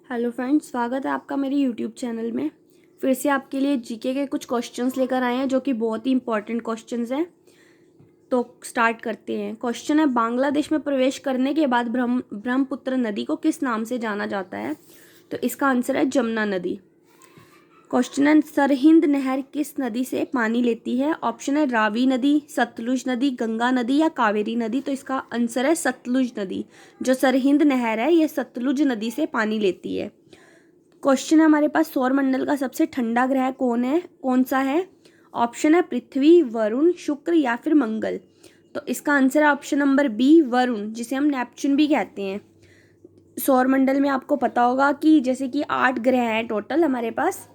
Hello friends, स्वागत है आपका मेरे यूट्यूब चैनल में। फिर से आपके लिए जीके के कुछ क्वेश्चंस लेकर आए हैं जो कि बहुत ही इंपॉर्टेंट क्वेश्चंस हैं। तो स्टार्ट करते हैं। क्वेश्चन है, बांग्लादेश में प्रवेश करने के बाद ब्रह्मपुत्र नदी को किस नाम से जाना जाता है? तो इसका आंसर है जमुना नदी। क्वेश्चन है, सरहिंद नहर किस नदी से पानी लेती है? ऑप्शन है रावी नदी, सतलुज नदी, गंगा नदी या कावेरी नदी। तो इसका आंसर है सतलुज नदी। जो सरहिंद नहर है ये सतलुज नदी से पानी लेती है। क्वेश्चन है हमारे पास, सौरमंडल का सबसे ठंडा ग्रह कौन सा है? ऑप्शन है पृथ्वी, वरुण, शुक्र या फिर मंगल। तो इसका आंसर है ऑप्शन नंबर बी, वरुण, जिसे हम नेपच्यून भी कहते हैं। सौरमंडल में आपको पता होगा कि जैसे कि 8 ग्रह हैं टोटल हमारे पास।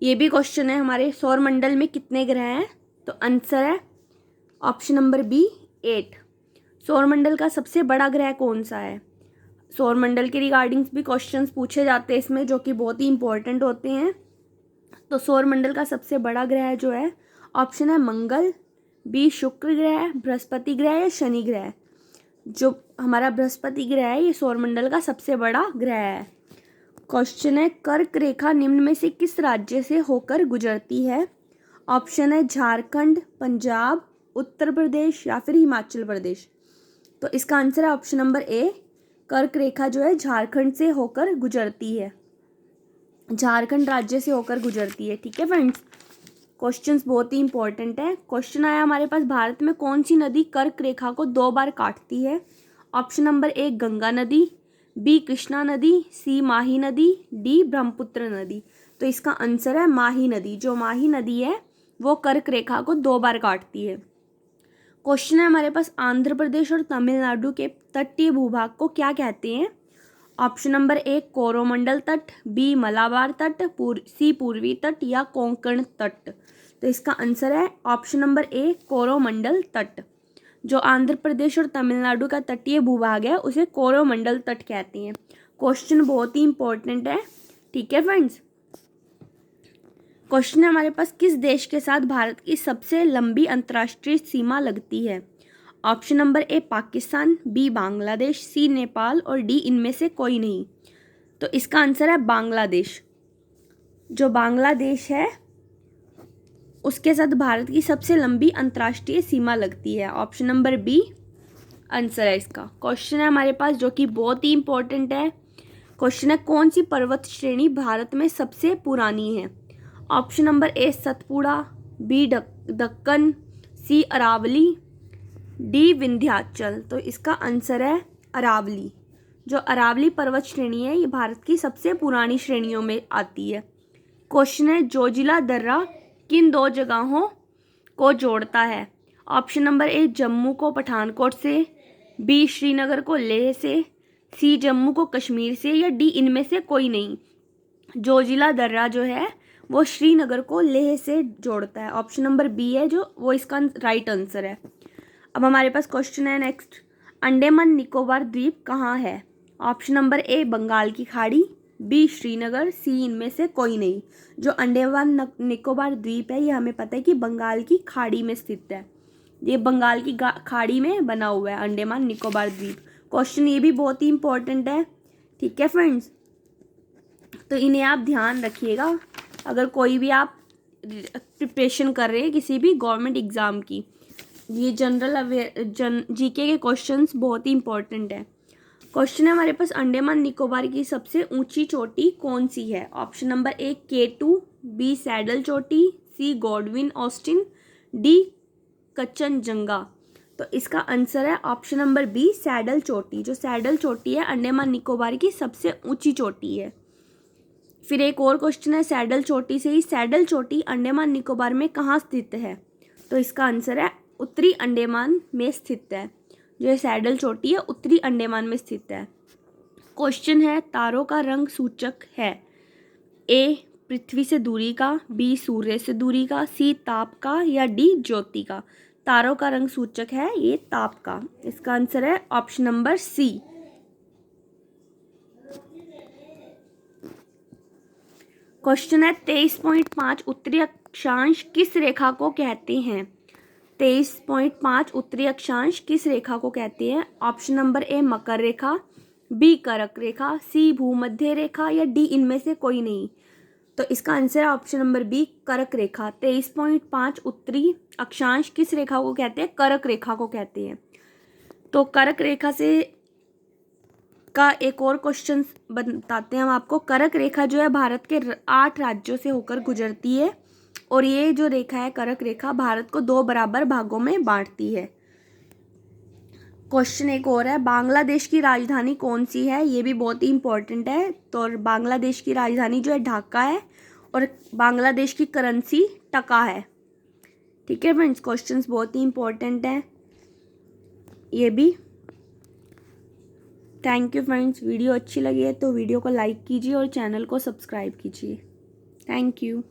ये भी क्वेश्चन है, हमारे सौरमंडल में कितने ग्रह हैं? तो आंसर है ऑप्शन नंबर बी, 8। सौरमंडल का सबसे बड़ा ग्रह कौन सा है? सौरमंडल के रिगार्डिंग्स भी क्वेश्चंस पूछे जाते हैं इसमें, जो कि बहुत ही इंपॉर्टेंट होते हैं। तो सौरमंडल का सबसे बड़ा ग्रह जो है, ऑप्शन है मंगल, बी शुक्र ग्रह, बृहस्पति ग्रह या शनि ग्रह। जो हमारा बृहस्पति ग्रह है ये सौरमंडल का सबसे बड़ा ग्रह है। क्वेश्चन है, कर्क रेखा निम्न में से किस राज्य से होकर गुजरती है? ऑप्शन है झारखंड, पंजाब, उत्तर प्रदेश या फिर हिमाचल प्रदेश। तो इसका आंसर है ऑप्शन नंबर ए, कर्क रेखा जो है झारखंड से होकर गुजरती है, झारखंड राज्य से होकर गुजरती है। ठीक है फ्रेंड्स, क्वेश्चंस बहुत ही इंपॉर्टेंट है। क्वेश्चन आया हमारे पास, भारत में कौन सी नदी कर्क रेखा को 2 बार काटती है? ऑप्शन नंबर ए गंगा नदी, बी कृष्णा नदी, सी माही नदी, डी ब्रह्मपुत्र नदी। तो इसका आंसर है माही नदी। जो माही नदी है वो कर्क रेखा को 2 बार काटती है। क्वेश्चन है हमारे पास, आंध्र प्रदेश और तमिलनाडु के तटीय भूभाग को क्या कहते हैं? ऑप्शन नंबर ए कोरोमंडल तट, बी मलाबार तट, सी पूर्वी तट या कोंकण तट। तो इसका आंसर है ऑप्शन नंबर ए कोरोमंडल तट। जो आंध्र प्रदेश और तमिलनाडु का तटीय भूभाग है उसे कोरोमंडल तट कहते हैं। क्वेश्चन बहुत ही इंपॉर्टेंट है। ठीक है फ्रेंड्स, क्वेश्चन है हमारे पास, किस देश के साथ भारत की सबसे लंबी अंतर्राष्ट्रीय सीमा लगती है? Option number A Pakistan, B Bangladesh, C Nepal और डी इनमें से कोई नहीं। तो इसका आंसर है बांग्लादेश। जो बांग्लादेश है उसके साथ भारत की सबसे लंबी अंतर्राष्ट्रीय सीमा लगती है। ऑप्शन नंबर बी आंसर है इसका। क्वेश्चन है हमारे पास जो कि बहुत ही इंपॉर्टेंट है। क्वेश्चन है, कौन सी पर्वत श्रेणी भारत में सबसे पुरानी है? Option number A Satpura, B Deccan, C Aravalli, D Vindhyachal. तो इसका आंसर है अरावली। जो अरावली पर्वत श्रेणी है ये भारत की सबसे पुरानी श्रेणियों में आती है। क्वेश्चन है, जोजिला दर्रा किन 2 जगहों को जोड़ता है? ऑप्शन नंबर ए जम्मू को पठानकोट से, बी श्रीनगर को लेह से, सी जम्मू को कश्मीर से या डी इनमें से कोई नहीं। जोजिला दर्रा जो है वो श्रीनगर को लेह से जोड़ता है। ऑप्शन नंबर बी है जो वो इसका राइट आंसर है। अब हमारे पास क्वेश्चन है नेक्स्ट, अंडमान निकोबार द्वीप कहाँ है? ऑप्शन नंबर ए बंगाल की खाड़ी, बी श्रीनगर, सी इनमें से कोई नहीं। जो अंडमान निकोबार द्वीप है ये हमें पता है कि बंगाल की खाड़ी में स्थित है। ये बंगाल की खाड़ी में बना हुआ है अंडमान निकोबार द्वीप। क्वेश्चन ये भी बहुत ही इंपॉर्टेंट है। ठीक है फ्रेंड्स, तो इन्हें आप ध्यान रखिएगा अगर कोई भी आप प्रिपरेशन कर रहे हैं किसी भी गवर्नमेंट एग्ज़ाम की। ये जीके के क्वेश्चंस बहुत ही इंपॉर्टेंट है। क्वेश्चन है हमारे पास, अंडमान निकोबार की सबसे ऊंची चोटी कौन सी है? Option number A K2, B saddle चोटी, C Godwin Austen, D Kanchenjunga. तो इसका आंसर है ऑप्शन नंबर बी सैडल चोटी। जो सैडल चोटी है अंडमान निकोबार की सबसे ऊंची चोटी है। फिर एक और क्वेश्चन है, सैडल चोटी से ही सैडल चोटी अंडमान निकोबार में कहाँ स्थित है? तो इसका आंसर है उत्तरी अंडमान में स्थित है। जो ये सैडल चोटी है उत्तरी अंडमान में स्थित है। क्वेश्चन है, तारों का रंग सूचक है? ए पृथ्वी से दूरी का, बी सूर्य से दूरी का, सी ताप का या डी ज्योति का। तारों का रंग सूचक है ये ताप का। इसका आंसर है ऑप्शन नंबर सी। क्वेश्चन है, 23.5 उत्तरी अक्षांश किस रेखा को कहते हैं? 23.5 उत्तरी अक्षांश किस रेखा को कहते हैं? ऑप्शन नंबर ए मकर रेखा, बी कर्क रेखा, सी भूमध्य रेखा या डी इनमें से कोई नहीं। तो इसका आंसर है ऑप्शन नंबर बी कर्क रेखा। 23.5 उत्तरी अक्षांश किस रेखा को कहते हैं? कर्क रेखा को कहते हैं। तो कर्क रेखा से का एक और क्वेश्चन बताते हैं हम आपको। कर्क रेखा जो है भारत के 8 राज्यों से होकर गुजरती है और ये जो रेखा है कर्क रेखा भारत को 2 बराबर भागों में बांटती है। क्वेश्चन एक और है, बांग्लादेश की राजधानी कौन सी है? ये भी बहुत ही इंपॉर्टेंट है। तो बांग्लादेश की राजधानी जो है ढाका है और बांग्लादेश की करेंसी टका है। ठीक है फ्रेंड्स, क्वेश्चंस बहुत ही इंपॉर्टेंट हैं ये भी। थैंक यू फ्रेंड्स, वीडियो अच्छी लगी है तो वीडियो को लाइक कीजिए और चैनल को सब्सक्राइब कीजिए। Thank you.